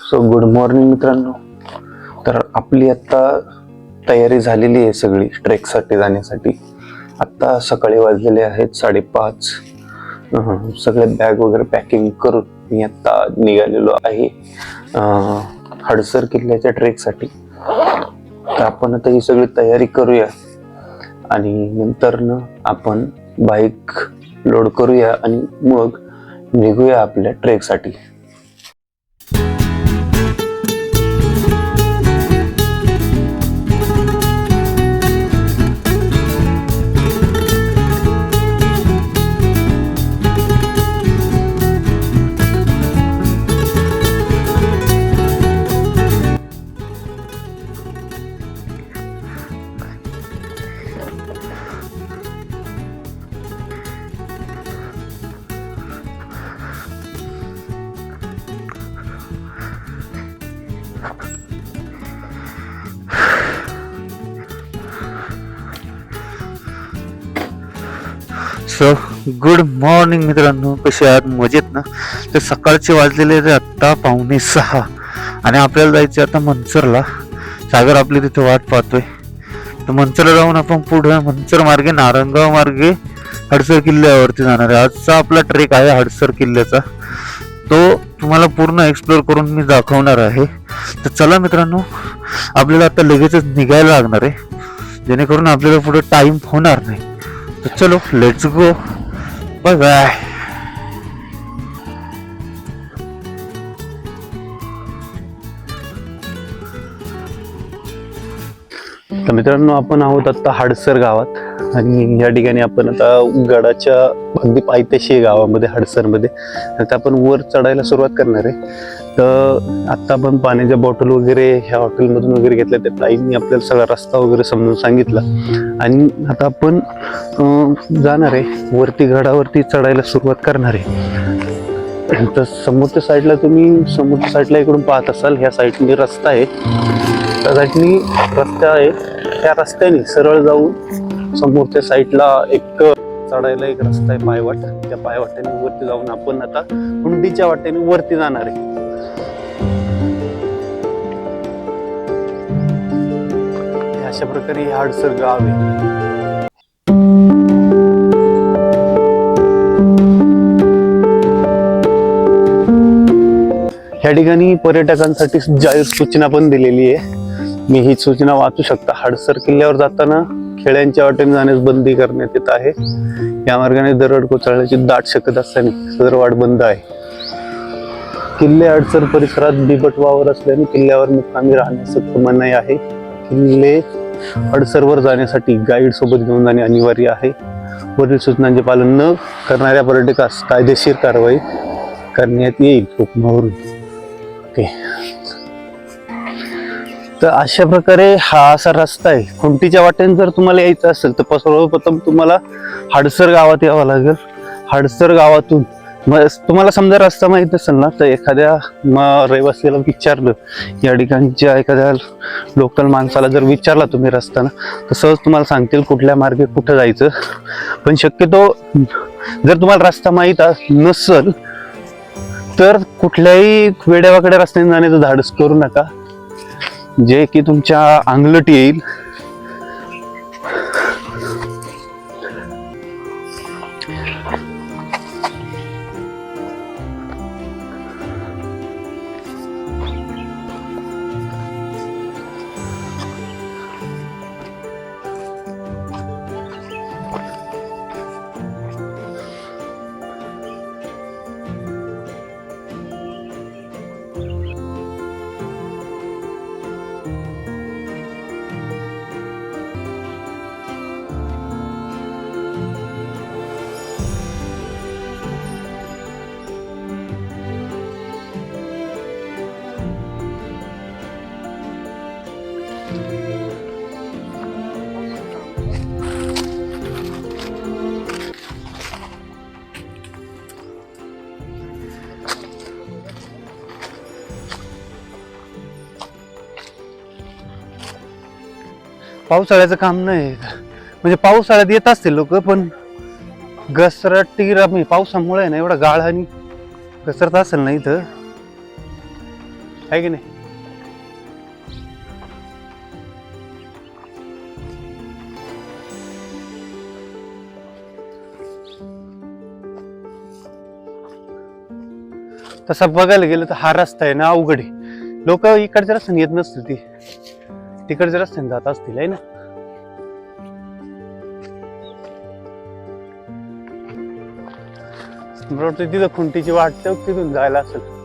So good morning मित्रांनो. तर आपली आत्ता तयारी झालेली आहे सगळी ट्रेकसाठी जाण्यासाठी. आत्ता सकाळी वाजलेले आहेत 5:30. सगळे बॅग वगैरे पॅकिंग करून मी आत्ता निघालेलो आहे हडसर किल्ल्याच्या ट्रेकसाठी. तर आपण आता ही सगळी तयारी करूया आणि नंतर ना आपण बाईक लोड करूया आणि मग निघूया आपल्या ट्रेकसाठी. सो गुड मॉर्निंग मित्रांनो, कसे आहात? मजेत ना? तर सकाळचे वाजलेले आत्ता 5:45 आणि आपल्याला जायचं आता मनसरला. सागर आपली तिथे वाट पाहतोय. तर मनसरला जाऊन आपण पुढे मनसर मार्गे नारंगाव मार्गे हडसर किल्ल्यावरती जाणार आहे. आजचा आपला ट्रेक आहे हडसर किल्ल्याचा. तो तुम्हाला पूर्ण एक्सप्लोर करून मी दाखवणार आहे. तर चला मित्रांनो, आपल्याला आता लगेचच निघायला लागणार आहे जेणेकरून आपल्याला पुढे टाइम होणार नाही. तर चलो लेट्स गो. Bye bye. तर मित्रांनो, आपण आहोत आता हडसर गावात आणि या ठिकाणी आपण आता गडाच्या अगदी पायथ्याशी गावामध्ये हडसरमध्ये आता आपण वर चढायला सुरुवात करणार आहे. तर आता आपण पाण्याच्या बॉटल वगैरे ह्या हॉटेलमधून वगैरे घेतल्या. त्या ताईंनी आपल्याला सगळा रस्ता वगैरे समजून सांगितला आणि आता आपण जाणार आहे वरती, गडावरती चढायला सुरुवात करणार आहे. तर समोरच्या साईडला तुम्ही समोरच्या साईडला इकडून पाहत असाल, ह्या साईडने रस्ता आहे. त्या साईडनी रस्ता आहे, त्या रस्त्याने सरळ जाऊन समोरच्या साईडला एक चढायला एक रस्ता आहे पायवाट. त्या पायवाट्याने वरती जाऊन आपण आता हुंडीच्या वाटेने वरती जाणार आहे. अशा प्रकारे हे हडसर गाव आहे. या ठिकाणी पर्यटकांसाठी जाहीर सूचना पण दिलेली आहे. मी ही सूचना वाचू शकता. हडसर किल्ल्यावर जाताना खेड्यांच्या वाटेने जाण्यास बंदी करण्यात येत आहे. या मार्गाने दरड कोसळण्याची दाट शक्यता असल्याने सदरवाट बंद आहे. किल्ले हडसर परिसरात बिबट वावर असल्याने किल्ल्यावर मुक्कामी राहण्यास सक्त मनाई आहे. किल्ले हडसरवर जाण्यासाठी गाईड सोबत घेऊन जाणे अनिवार्य आहे. वरील सूचनांचे पालन न करणाऱ्या पर्यटकास कायदेशीर कारवाई करण्यात येईल हुकमावरून. ओके, तर अशा प्रकारे हा असा रस्ता आहे. खुंटीच्या वाटेने जर तुम्हाला यायचं असेल तर सर्वप्रथम तुम्हाला हडसर गावात यावं लागेल. हडसर गावातून तुम्हाला समजा रस्ता माहित असेल ना, तर एखाद्या रहिवासीला विचारलं, या ठिकाणच्या एखाद्या लोकल माणसाला जर विचारला तुम्ही रस्ता ना, तर सहज तुम्हाला सांगतील कुठल्या मार्गे कुठं जायचं. पण शक्यतो जर तुम्हाला रस्ता माहीत नसेल तर कुठल्याही वेड्यावाकड्या रस्त्याने जाण्याचं धाडस करू नका, जे की तुमच्या अंगलट येईल. पावसाळ्याचं काम नाही, म्हणजे पावसाळ्यात येत असतील लोक, पण घसरटी पावसामुळे ना एवढा गाळ आणि घसरत असेल ना इथं. आहे की नाही? तसं बघायला गेलं तर हा रस्ता आहे ना अवघड आहे. लोक इकडच्या रस्त्याने येत नसतील, ती तिकडच्या रस्त्याने जात असतील आहे ना. मला वाटतं तिथं खुंटीची वाट तिथून जायला असेल.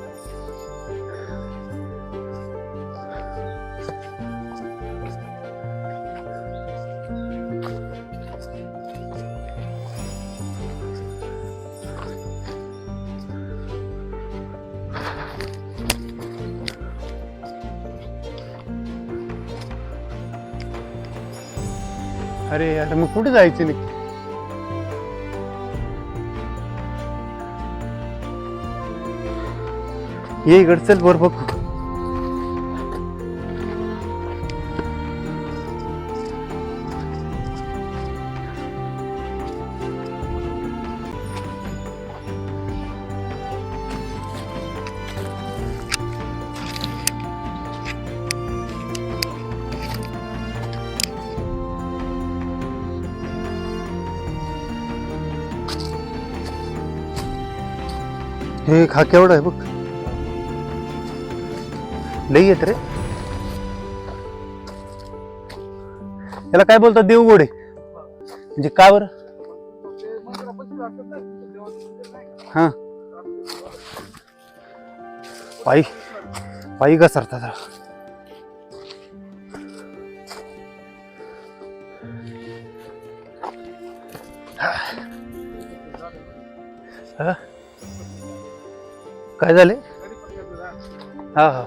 अरे अरे मग कुठे जायचं नाही? ये इकडे चल वर बघ. हे खा केवढा आहे बघ, लई येत रे. याला काय बोलतात? देवगोडे. म्हणजे का बरं? हा पायी पायी घसरतात. काय झाले? हा हा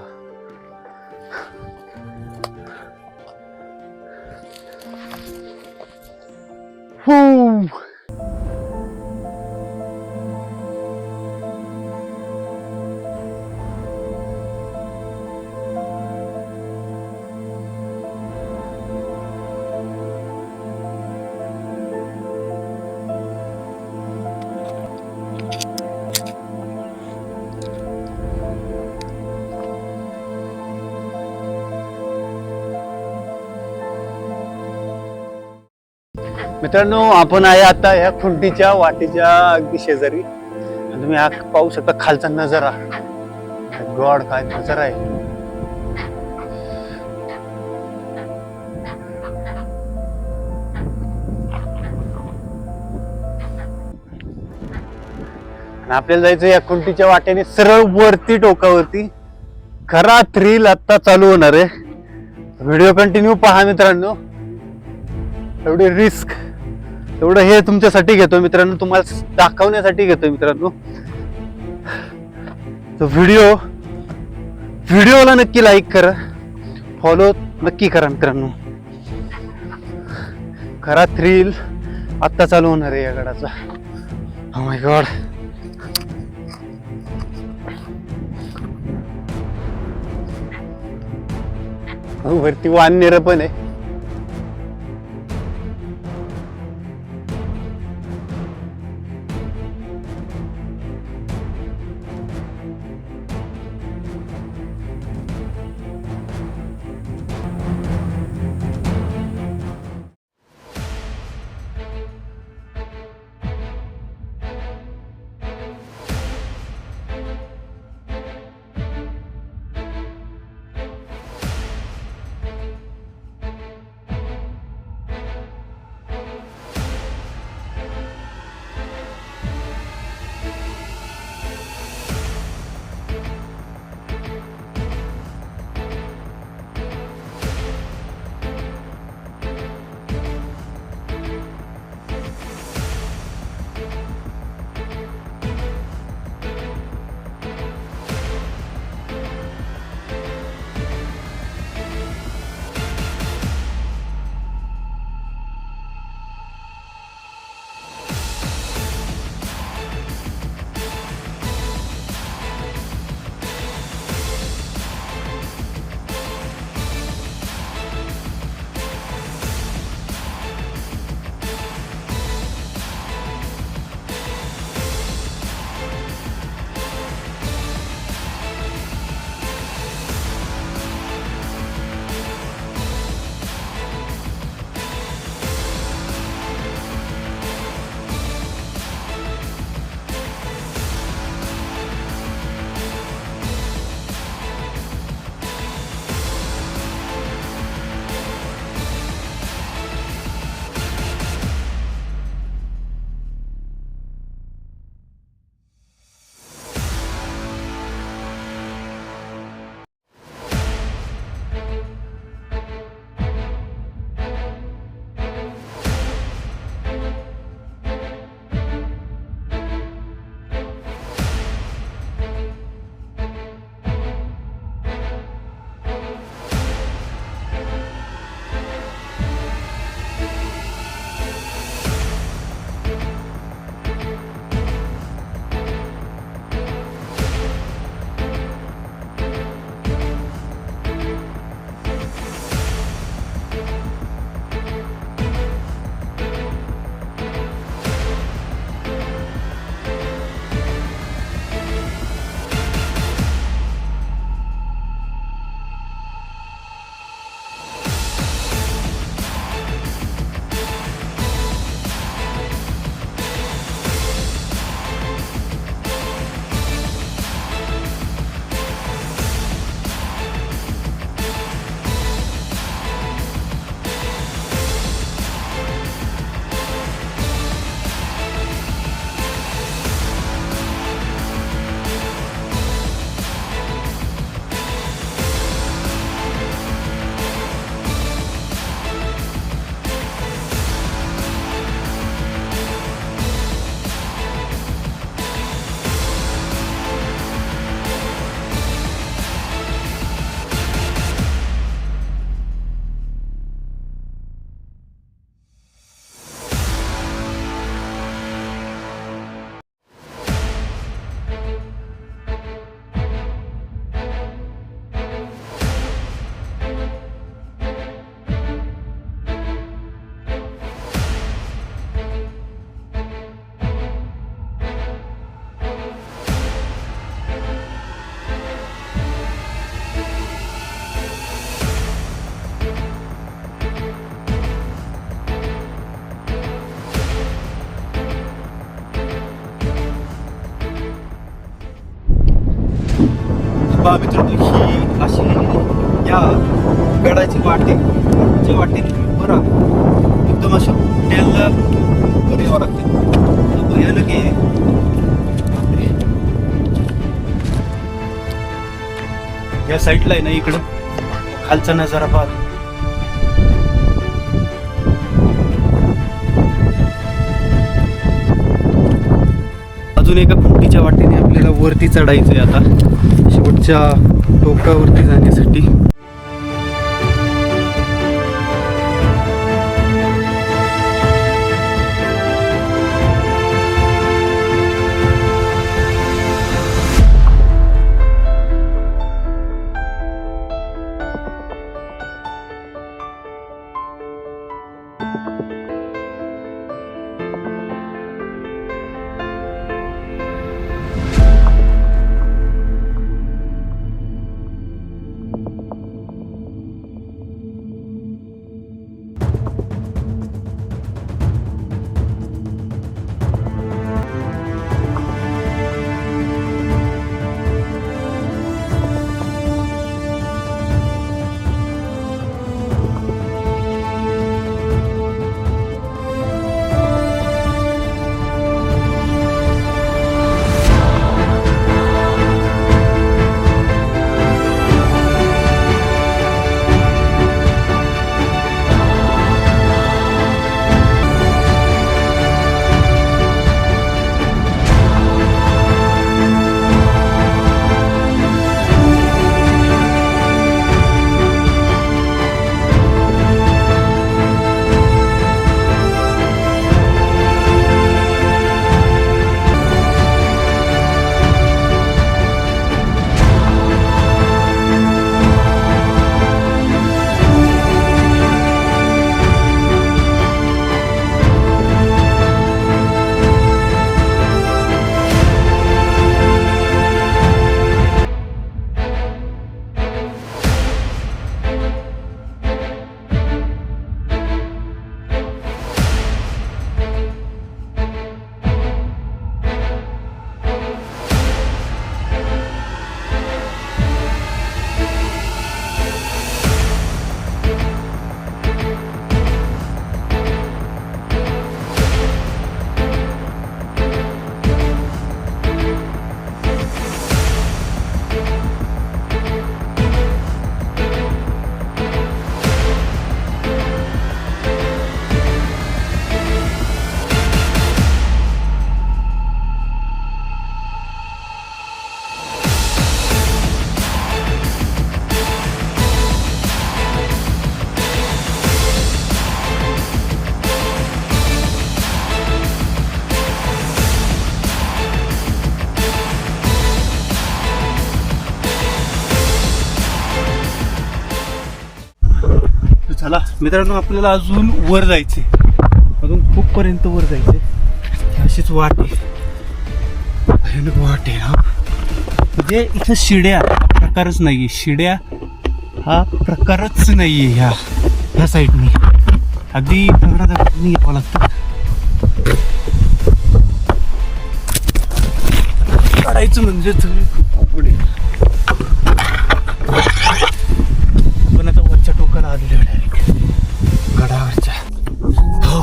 मित्रांनो, आपण आहे आता या खुंटीच्या वाटेच्या अगदी शेजारी. आणि तुम्ही हा पाहू शकता खालचा नजारा. गॉड काय नजारा आहे. आणि आपल्याला जायचं या खुंटीच्या वाटेने सरळ वरती टोकावरती. खरा थ्रिल आता चालू होणार आहे. व्हिडिओ कंटिन्यू पहा मित्रांनो. एवढी रिस्क, एवढं हे तुमच्यासाठी घेतो मित्रांनो, तुम्हाला दाखवण्यासाठी घेतो मित्रांनो. तो व्हिडिओला नक्की लाईक करा, फॉलो नक्की करा मित्रांनो. खरा थ्रिल आत्ता चालू होणार आहे या गडाचा. Oh my God. वरती वाननेर पण आहे. पहा मित्रांनो, ही अशी या गडाची वाटे जे वाटेने तुम्ही वर आहात, एकदम अशा हॉटेलला वर यावं लागते. भयानक आहे. या साईडला आहे ना, इकडं खालचा नजारा पाहतो. अजून एका खुंटीच्या वाटेने आपल्याला वरती चढायचंय आता शेवटच्या टोकावरती जाण्यासाठी. चला मित्रांनो, आपल्याला अजून वर जायचे, अजून खूप पर्यंत वर जायचे. अशीच वाट आहे, भयानक वाट आहे. हा म्हणजे इथं शिड्या हा प्रकारच नाहीये, शिड्या हा प्रकारच नाहीये ह्या साईडनी. अगदी दगडादगडांनी यावं लागतं. काढायचं म्हणजे तुम्ही खूप पुढे. पण आता वरच्या टोकाला आलेले डायरेक्ट गडावरच्या. हो,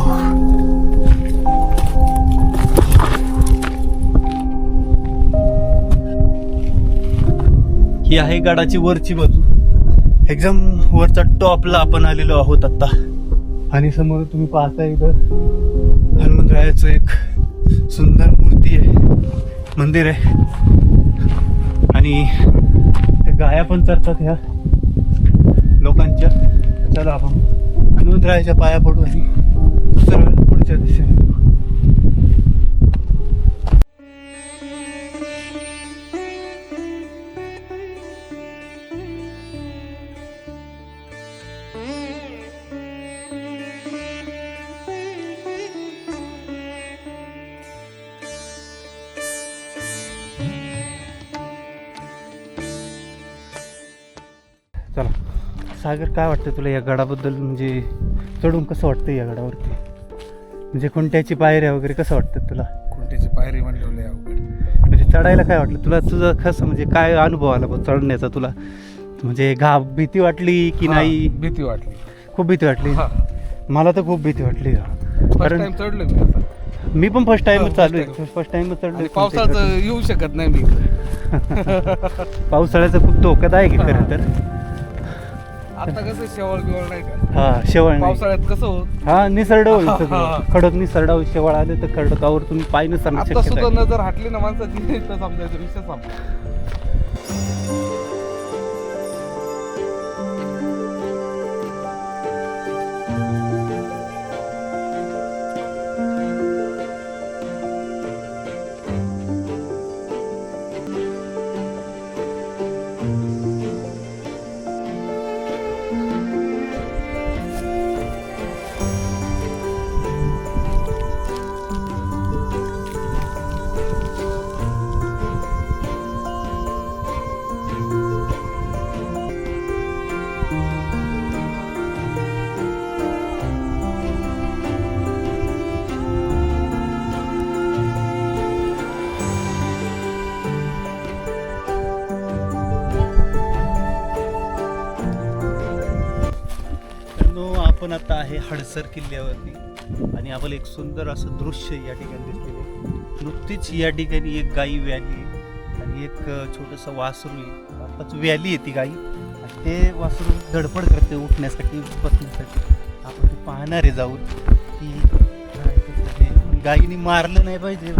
ही आहे गडाची वरची बाजू. एकदम वरच्या टॉपला आपण आलेलो आहोत आता. आणि समोर तुम्ही पाहताय इथं हनुमंतरायाचं एक सुंदर मूर्ती आहे, मंदिर आहे. आणि ते गाया पण चरतात ह्या लोकांच्या. चला आपण हनुमंतरायाच्या पाया पडू आणि सरळ पुढच्या दिशेने. चला सागर, काय वाटतं तुला या गडाबद्दल? म्हणजे चढून कसं वाटतं या गडावरती? म्हणजे खुंट्याची पायऱ्या वगैरे कसं वाटतं तुला? खुंटीची पायरी म्हणलेली अवघड. म्हणजे चढायला काय वाटलं तुला? तुझं कसं म्हणजे काय अनुभव आला बघ चढण्याचा तुला? म्हणजे भीती वाटली की नाही? भीती वाटली. खूप भीती वाटली. हा. मला तर खूप भीती वाटली. फर्स्ट कारण टाइम चढलो मी आता. मी पण फर्स्ट टाइमच first चालू time. आहे. फर्स्ट टाइमच आणि चढलो. पावसाळ्यात येऊ शकत नाही मी. पावसाळ्याचं खूप धोकादायक आहे खरं तर. आता कसं शेवळ बिवळ नाही का? हा शेवळ नाही. पावसाळ्यात कसं होत? हा निसरड होईल हा, सगळं. हा. खडक निसरडा होईल. शेवळ आले तर खडकावर तुम्ही पाय नसणार आता शक्यता सुद्धा आहे. नजर हटली ना माणसाची तर समजायचं विषय संपला. मित्रांनो, आपण आता आहे हडसर किल्ल्यावरती आणि आम्हाला एक सुंदर असं दृश्य या ठिकाणी दिसलेलं आहे. नुकतीच या ठिकाणी एक गाई व्याली आणि एक छोटंसं वासरू आहे. आताच व्याली आहे ती गाई आणि ते वासरू धडपड करते उठण्यासाठी बसण्यासाठी. आपण ते पाहणार आहे जाऊन की काय कसं ते. गाईने मारलं नाही पाहिजे हे.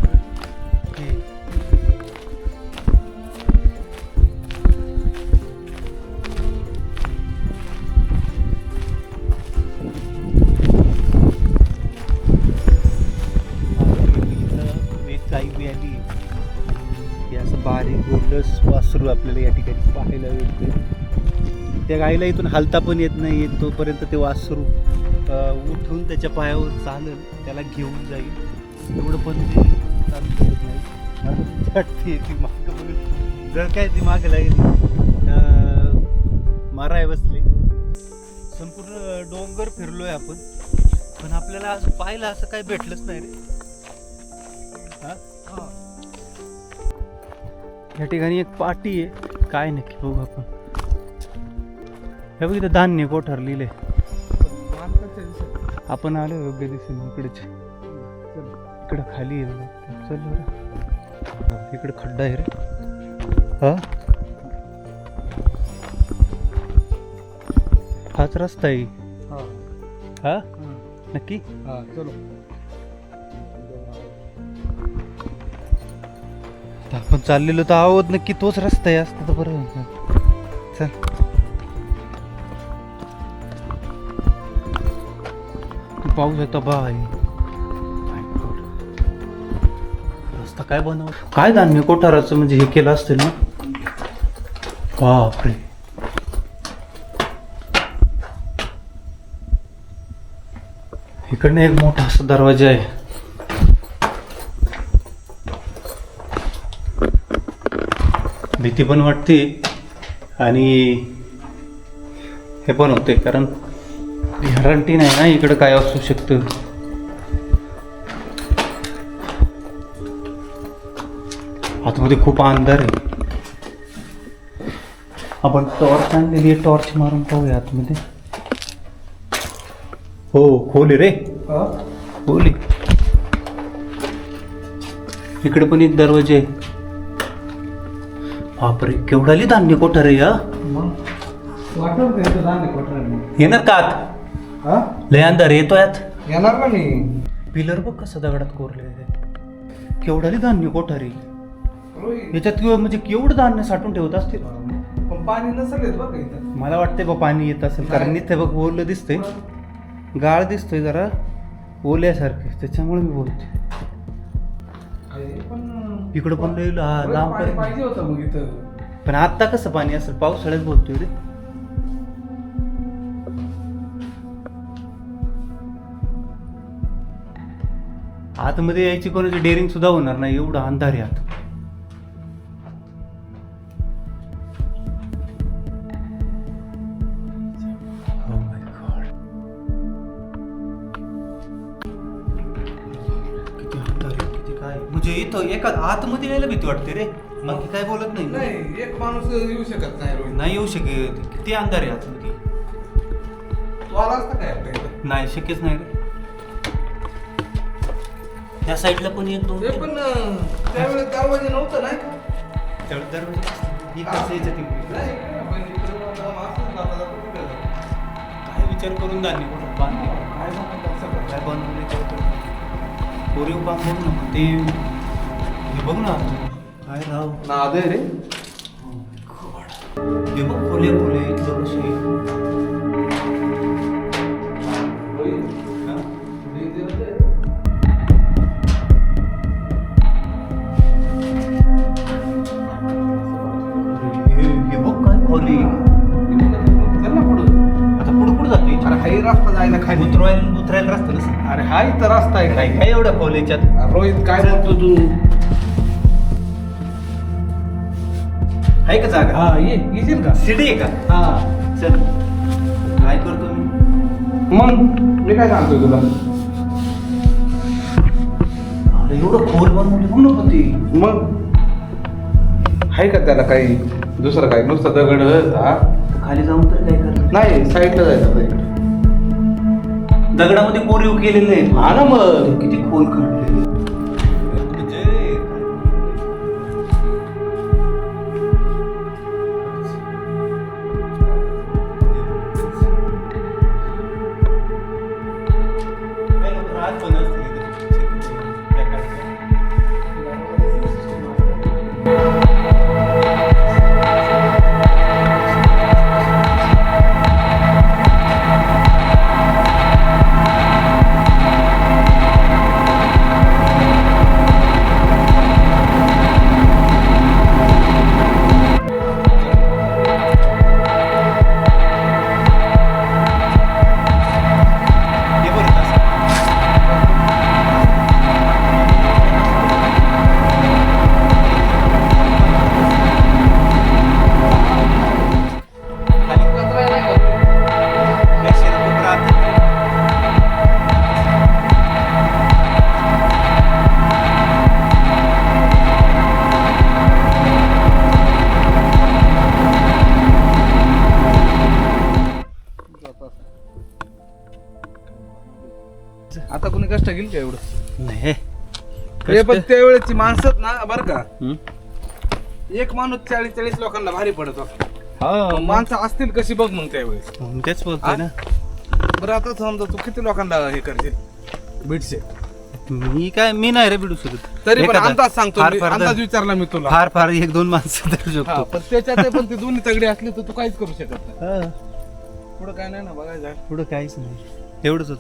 एक गाई मिळाली हे असं बारीक गोंडस वासरू आपल्याला या ठिकाणी पाहायला मिळते. त्या गाईला इथून हालता पण येत नाही. तोपर्यंत ते वासरू उठून त्याच्या पायावर चालेल, त्याला घेऊन जाईल एवढं पण ते चालू शकत नाही. आता ती वाटते ती मागं बघून जर काय ती मागे लागली माराय बसले. संपूर्ण डोंगर फिरलोय आपण पण आपल्याला असं पाहिलं असं काही भेटलंच नाही रे. या ठिकाणी एक पाटी आहे. काय नक्की बघू आपण. हे बघ इथं धान्य कोठार लिहिले. आपण आलो योग्य दिशेने इकडेच. इकडं खाली आहे बघा. चल बरं. इकडे खड्डा आहे रे. हा हाच रस्ता आहे. हा नक्की. चलो आपण चाललेलो तर आहोत नक्की तोच रस्ता आहे. असता तर बरं. चल तू पाहू शकता बाय रस्ता काय बनव काय धान्य कोठाराचं म्हणजे हे केलं असतं ना. बापरे इकडनं एक मोठा असा दरवाजा आहे. भीती पण वाटते आणि हे पण होते कारण गॅरंटी नाही ना इकडं काय असू शकतं. आतमध्ये खूप अंधार आहे. आपण टॉर्च आणलेली आहे. टॉर्च मारून पाहूया आतमध्ये. हो खोली रे. खोली. इकडे पण एक दरवाजा आहे. बापरे केवढाली धान्य कोठार आहे. येणार का आत? लय अंधार येतो यात. येणार ना मी. पिलर बघ कसं दगडात कोरले. केवढाली धान्य कोठार आहे. याच्यात म्हणजे केवढं धान्य साठवून ठेवत असतील. पण पाणी नसेल येत बघ इथं. मला वाटतंय बा पाणी येत असेल कारण इथे बघ ओलं दिसतंय. गाळ दिसतोय जरा ओल्यासारखे त्याच्यामुळे मी बोलते. इकडं पण लय लांब पाहिजे होतं मग इथं. पण आता कसं पाणी असेल. पावसाळ्यात बोलतोय रे. आतमध्ये यायची कोणाची डेअरिंग सुद्धा होणार नाही एवढं अंधार आहे आत. Oh my God. किती अंधार आहे किती काय काय म्हणजे इथं एका आतमध्ये यायला भीती वाटते रे बाकी काय बोलत नाही नाही एक माणूस येऊ शकत नाही रोहित. नाही येऊ शकेल किती अंधार आहे आतमध्ये तू आला असता काय आपल्या इथं? नाही शक्यच नाही रे त्या साईडला पण एक दोन ते पण त्यावेळेस दरवाजे नव्हतं नाही का? तेवढं दरवाजे इकडचं यायचं ते नाही, इकडे आपण इकडे असंच जाता जाता तिकडे जाऊ. काय विचार करून धान्य कुठं बांधले काय म्हणतात सगळं? काय बनवले कोरीव बांधून ना मग ते हे बघ ना काय राव नाद आहे रे. हे बघ खोले इथलं कसे रोहित, हा? हे जे होते, हे बघ काय खोली चल ना पुढं. आता पुढे जातो अरे हाही रस्ता जायला खाली. उतरायला रस्ता नसतं अरे हा इथं रस्ता आहे काय काय? काय एवढ्या खोलीच्यात रोहित काय बोलतो तू? आहे का जागा हा येशील का? सिडी आहे का हा चल काय करतो मी मग मी काय सांगतोय तुला? अरे एवढं खोल बनवली बघ ना पण ती मग आहे का त्याला काही दुसरं काही नुसतं दगड हा? खाली जाऊन तर काय करणार नाही साईडला जायचं आता इकडे. दगडामध्ये कोरीव केलेलं आहे हा ना मग. किती खोल काढले आता कोणी कष्ट घेईल का एवढं? नाही हे पण त्यावेळेची माणसं ना बरं का हम्म. एक माणूस 40 लोकांना भारी पडत होता. हा माणसं असतील कशी बघ मग त्यावेळेस. मग तेच बोलतोय ना बरं आता समजा तू किती लोकांना हे करशील बीटशे? मी नाही रे बिडू शकत तरी पण एखादा अंदाज सांगतो फार मी, फार अंदाज विचारला मी तुला. फार फार एक दोन माणसं धरू हा, शकतो पण त्याच्यात पण ती दोन्ही तगडी असली तर तू काहीच करू शकत नाही. हा, पुढं काय नाही ना बघायचं. पुढं काहीच नाही एवढंच होत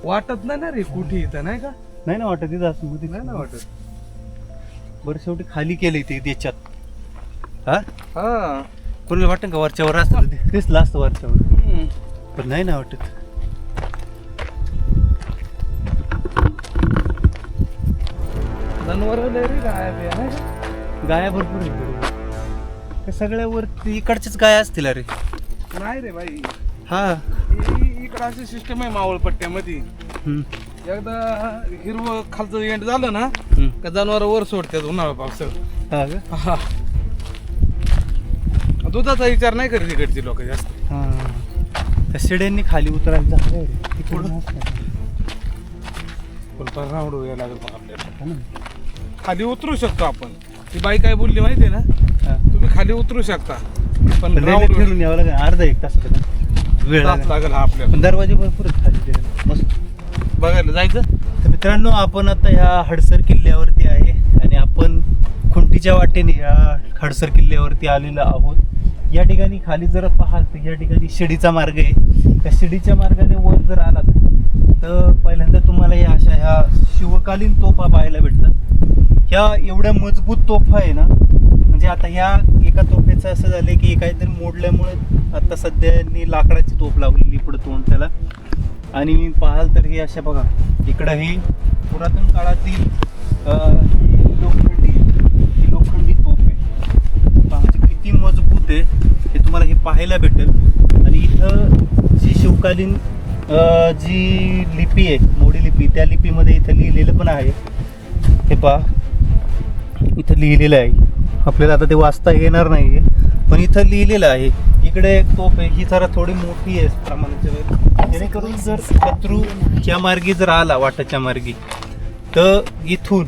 वाटत नाही ना रे कुठे इथं नाही का? नाही ना वाटत इथं असं मध्ये नाही ना वाटत. बरं शेवटी खाली केलंय ते त्याच्यात हा हा कोणाला वाटतं का वरच्यावर असतं ते? तेच लास्ट वरच्यावर पण नाही ना वाटत जनावर रे काय बे, नाही का? गाया भरपूर आहेत त्या सगळ्यावर इकडच्याच गाया असतील अरे नाही रे भाई हा इकडं अशी सिस्टम आहे मावळ पट्ट्यामध्ये. हम्म, एकदा हिरवं खालचं एंड झालं ना हम्म. का जनावर वर सोडतात उन्हाळा पावसाळ्यात. हा का? हा दुधाचा विचार नाही करीत इकडची लोक जास्त. हा त्या शिड्यांनी खाली उतरायला झालं तिकडून पण राऊंड यायला लागेल मग आपल्याला. खाली उतरू शकतो आपण. ती बाई काय बोलली माहितीये ना, तुम्ही खाली उतरू शकता पण राऊंड फिरून यावं लागेल अर्धा एक तास वेळ लागेल लागेल हा आपल्याला. पण दरवाजे भरपूर आहेत खाली त्याला. मस्त बघायला जायचं. तर मित्रांनो आपण आता ह्या हडसर किल्ल्यावरती आहे आणि आपण खुंटीच्या वाटेने ह्या हडसर किल्ल्यावरती आलेलो आहोत. या ठिकाणी खाली जर पाहाल तर या ठिकाणी शिडीचा मार्ग आहे. त्या शिडीच्या मार्गाने वर जर आलात तर पहिल्यांदा तुम्हाला ह्या शिवकालीन तोफा पाहायला भेटतात. ह्या एवढ्या मजबूत तोफा आहे ना, म्हणजे आता ह्या एका तोफेचं असं झालं की काहीतरी मोडल्यामुळे आता सध्या लाकडाची तोफ लावलेली पुढे तोंड त्याला. आणि पाहाल तर हे अशा बघा इकडं ही पुरातन काळातील लोखंडी तोफ आहे. म्हणजे किती मजबूत आहे हे तुम्हाला हे पाहायला भेटेल. आणि इथं जी शिवकालीन जी लिपी आहे मोडी लिपी, त्या लिपीमध्ये इथं लिहिलेलं पण आहे. हे पहा, इथं लिहिलेलं आहे. आपल्याला आता ते वाचता येणार नाही आहे, पण इथं लिहिलेलं आहे. इकडे एक तोफ आहे, ही जरा थोडी मोठी आहे प्रमाणाच्या, जेणेकरून जर शत्रूच्या मार्गी जर आला वाटाच्या मार्गी, तर इथून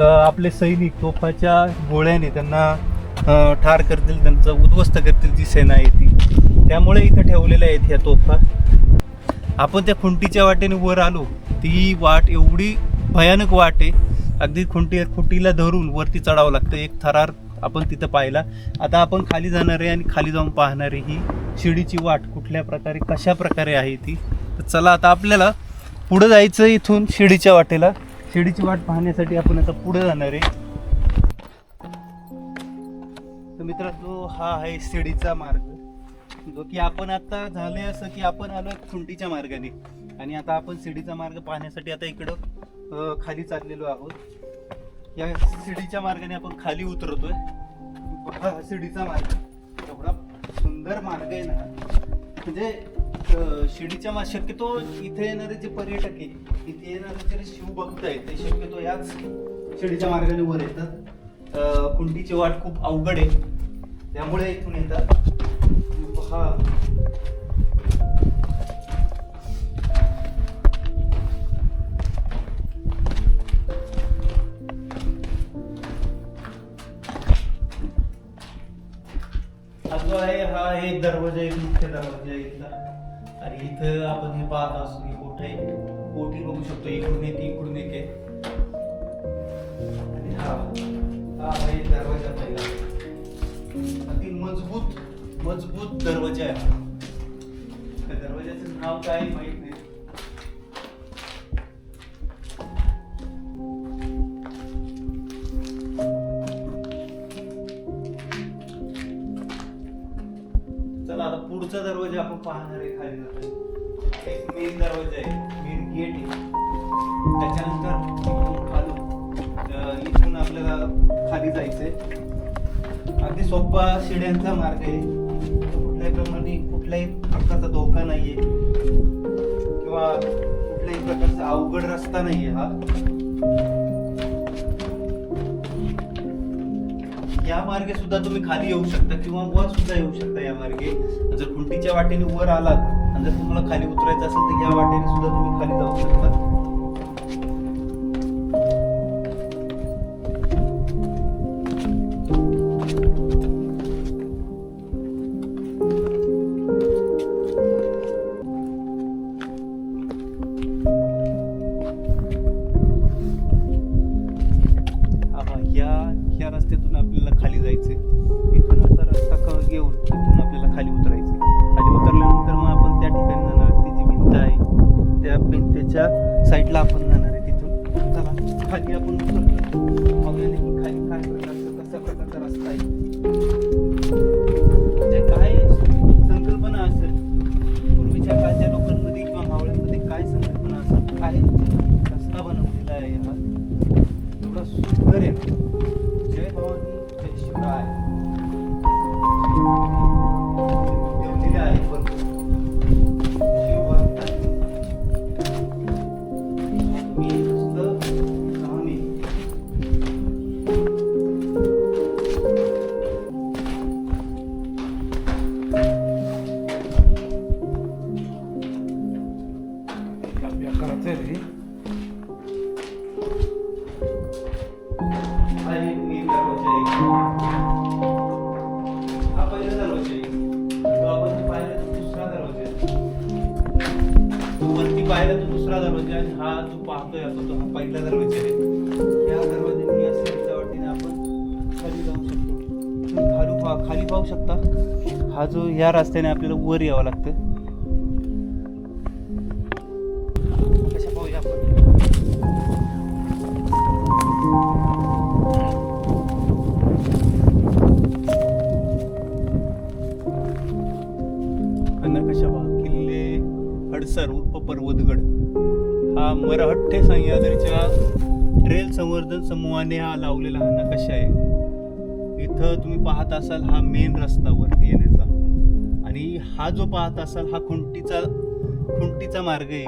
आपले सैनिक तोफाच्या गोळ्याने त्यांना ठार करतील, त्यांचं उद्ध्वस्त करतील जी सेना आहे ती. त्यामुळे इथं ठेवलेल्या आहेत ह्या तोफा. आपण त्या खुंटीच्या वाटेने वर आलो, ती वाट एवढी भयानक वाट आहे, अगदी खुंटीला धरून वरती चढावं लागतं. एक थरार आपण तिथं पाहिला. आता आपण खाली जाणार आहे आणि खाली जाऊन पाहणार आहे ही शिडीची वाट कुठल्या प्रकारे, कशा प्रकारे आहे ती. तर चला आता आपल्याला पुढं जायचं इथून शिडीच्या वाटेला. शिडीची वाट पाहण्यासाठी आपण आता पुढे जाणार आहे. तर मित्रांनो, हा आहे शिडीचा मार्ग, जो की आपण आता झाले असं की आपण आलो खुंटीच्या मार्गाने, आणि आता आपण शिडीचा मार्ग पाहण्यासाठी आता इकडं खाली चाललेलो आहोत. या शिडीच्या मार्गाने आपण खाली उतरतोय. हा शिडीचा मार्ग एवढा सुंदर मार्ग आहे ना, म्हणजे शिडीच्या शक्यतो इथे येणारे जे पर्यटक आहे, इथे येणारे जे शिवभक्त आहेत, ते शक्यतो याच शिडीच्या मार्गाने वर येतात. खुंटीची वाट खूप अवघड आहे, त्यामुळे इथून येतात. हा जो आहे, हा एक दरवाजा आहे, मुख्य दरवाजा आहे इथला. आणि इथं आपण हे पाहत असतो, ही कोठी बघू शकतो. इकडून एक आहे. आणि हा आहे दरवाजा पहिला. अति मजबूत दरवाजा आहे. त्या दरवाजाचं नाव काय माहित नाही. चला आता पुढचा दरवाजा आपण पाहणार आहे. खाली जातो एक मेन दरवाजा आहे, मेन गेट आहे. त्याच्यानंतर इथून आपल्याला खाली जायचंय. अगदी सोपा शिड्यांचा मार्ग आहे. कुठल्याही प्रकारचा धोका नाहीये किंवा कुठल्याही प्रकारचा अवघड रस्ता नाहीये हा. या मार्गे सुद्धा तुम्ही खाली येऊ शकता किंवा वर सुद्धा येऊ शकता या मार्गे. जर खुंटीच्या वाटेने वर आलात आणि जर तुम्हाला खाली उतरायचं असेल तर या वाटेने सुद्धा तुम्ही खाली जाऊ शकता. या रस्त्यातून आपल्याला खाली जायचंय. इथून असा रस्ता घेऊन इथून आपल्याला खाली उतरायचंय. खाली उतरल्यानंतर मग आपण त्या ठिकाणी जाणार. ती जी भिंत आहे त्या भिंतीच्या साईडला आपण जाणार आहे. तिथून चला खाली आपण उतरतो. बघूया की खाली काय प्रकारचा कसा प्रकारचा रस्ता आहे, म्हणजे काय संकल्पना असेल पूर्वीच्या काळच्या लोकांमध्ये किंवा मावळ्यांमध्ये, काय संकल्पना असेल, काय रस्ता बनवलेला आहे हा. एवढा सुंदर आहे. जय भवानी जय शिवराय ठेवलेले आहे. पण पाहिला तो दुसरा दरवाजा आणि हा जो पाहतोय आपण तो हा पहिला दरवाजा आहे. या दरवाजाने या साईडच्या वाटेने आपण खाली जाऊ शकतो. खाली पाहू शकता. हा जो या रस्त्याने आपल्याला वर यावं लागतं. कशा पाहूया आपण. कशा पहा. किल्ले हडसर उर्फ पर्वतगड हा मराठे सह्याद्रीच्या ट्रेल संवर्धन समूहाने हा लावलेला हा नकाशा आहे. इथं तुम्ही पाहत असाल हा मेन रस्ता वरती येण्याचा, आणि हा जो पाहत असाल हा खुंटीचा खुंटीचा मार्ग आहे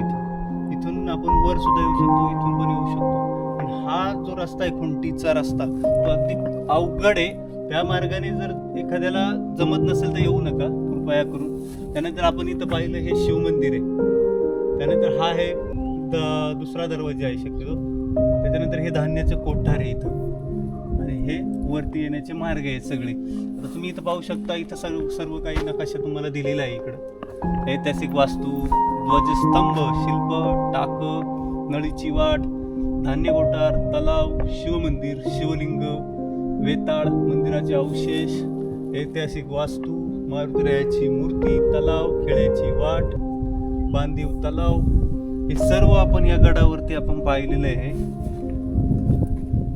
इथून आपण वर सुद्धा येऊ शकतो, इथून पण येऊ शकतो. आणि हा जो रस्ता आहे खुंटीचा रस्ता तो अगदी अवघड आहे. त्या मार्गाने जर एखाद्याला जमत नसेल तर येऊ नका कृपया करून. त्यानंतर आपण इथं पाहिलं हे शिवमंदिर आहे. त्यानंतर हा आहे दुसरा दरवाजा आहे शक्यतो. त्याच्यानंतर हे धान्याचं कोठार आहे इथं आणि हे वरती येण्याचे मार्ग आहेत सगळे. आता तुम्ही इथं पाहू शकता, इथं सर्व काही नकाशा तुम्हाला दिलेला आहे. इकडं ऐतिहासिक वास्तू, ध्वजस्तंभ, शिल्प, टाकं, नळीची वाट, धान्य कोठार, तलाव, शिवमंदिर, शिवलिंग, वेताळ, मंदिराचे अवशेष, ऐतिहासिक वास्तू, मारुतीरायाची मूर्ती, तलाव, खेळ्याची वाट, बांधीव तलाव, हे सर्व आपण या गडावरती आपण पाहिलेलं आहे.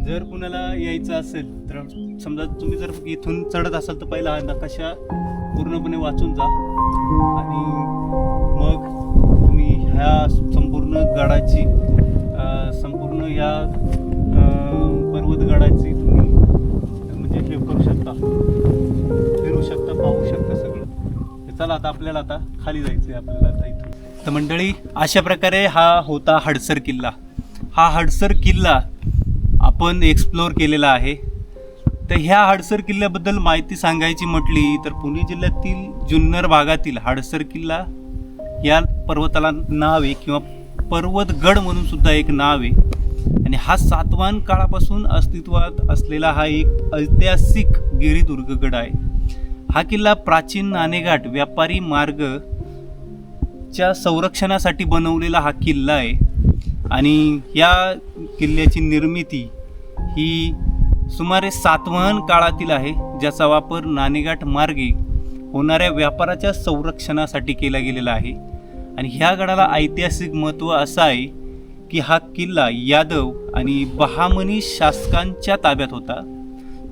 जर कुणाला यायचं असेल तर समजा तुम्ही जर इथून चढत असाल तर पहिला हा नकाशा पूर्णपणे वाचून जा आणि मग तुम्ही ह्या संपूर्ण गडाची संपूर्ण या पर्वतगडाची तुम्ही म्हणजे हे करू शकता, फिरू शकता, पाहू शकता सगळं. चला आता आपल्याला आता खाली जायचं आहे आपल्याला आता इथून. तर मंडळी, अशा प्रकारे हा होता हडसर किल्ला. हा हडसर किल्ला आपण एक्सप्लोअर केलेला आहे. तर ह्या हडसर किल्ल्याबद्दल माहिती सांगायची म्हटली तर पुणे जिल्ह्यातील जुन्नर भागातील हडसर किल्ला या पर्वताला नाव आहे किंवा पर्वतगड म्हणून सुद्धा एक नाव आहे. आणि हा सातवाहन काळापासून अस्तित्वात असलेला हा एक ऐतिहासिक गिरिदुर्गगड आहे. हा किल्ला प्राचीन नाणेघाट व्यापारी मार्ग च्या संरक्षणासाठी बनवलेला हा किल्ला आहे. आणि या किल्ल्याची निर्मिती ही सुमारे सातवाहन काळातील आहे, ज्याचा वापर नाणेघाट मार्गे होणाऱ्या व्यापाराच्या संरक्षणासाठी केला गेलेला आहे. आणि ह्या गडाला ऐतिहासिक महत्त्व असं आहे की हा किल्ला यादव आणि बहामनी शासकांच्या ताब्यात होता.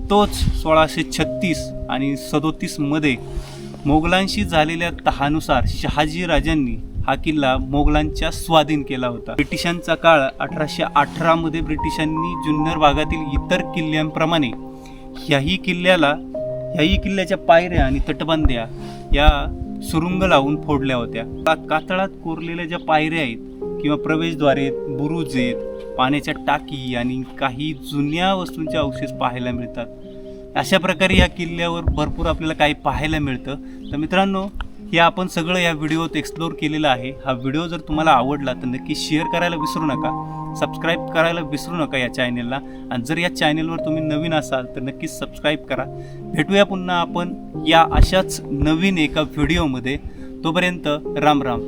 तोच 1636 आणि 37 मध्ये मोगलांशी झालेल्या तहानुसार शहाजी राजांनी हा किल्ला मोगलांच्या स्वाधीन केला होता. ब्रिटिशांचा काळ 1818 मध्ये ब्रिटिशांनी जुन्नर भागातील इतर किल्ल्यांप्रमाणे ह्याही किल्ल्याच्या पायऱ्या आणि तटबंद्या या सुरुंग लावून फोडल्या होत्या. कातळात कोरलेल्या ज्या पायऱ्या आहेत किंवा प्रवेशद्वारे आहेत, बुरुज आहेत, पाण्याच्या टाकी आणि काही जुन्या वस्तूंचे अवशेष पाहायला मिळतात. अशा प्रकारे या किल्ल्यावर भरपूर आपल्याला काही पाहायला मिळतं. तर मित्रांनो, हे आपण सगळं या व्हिडिओत एक्सप्लोअर केलेलं आहे. हा व्हिडिओ जर तुम्हाला आवडला तर नक्की शेअर करायला विसरू नका, सबस्क्राईब करायला विसरू नका या चॅनेलला. आणि जर या चॅनेलवर तुम्ही नवीन असाल तर नक्कीच सबस्क्राईब करा. भेटूया पुन्हा आपण या अशाच नवीन एका व्हिडिओमध्ये. तोपर्यंत राम राम.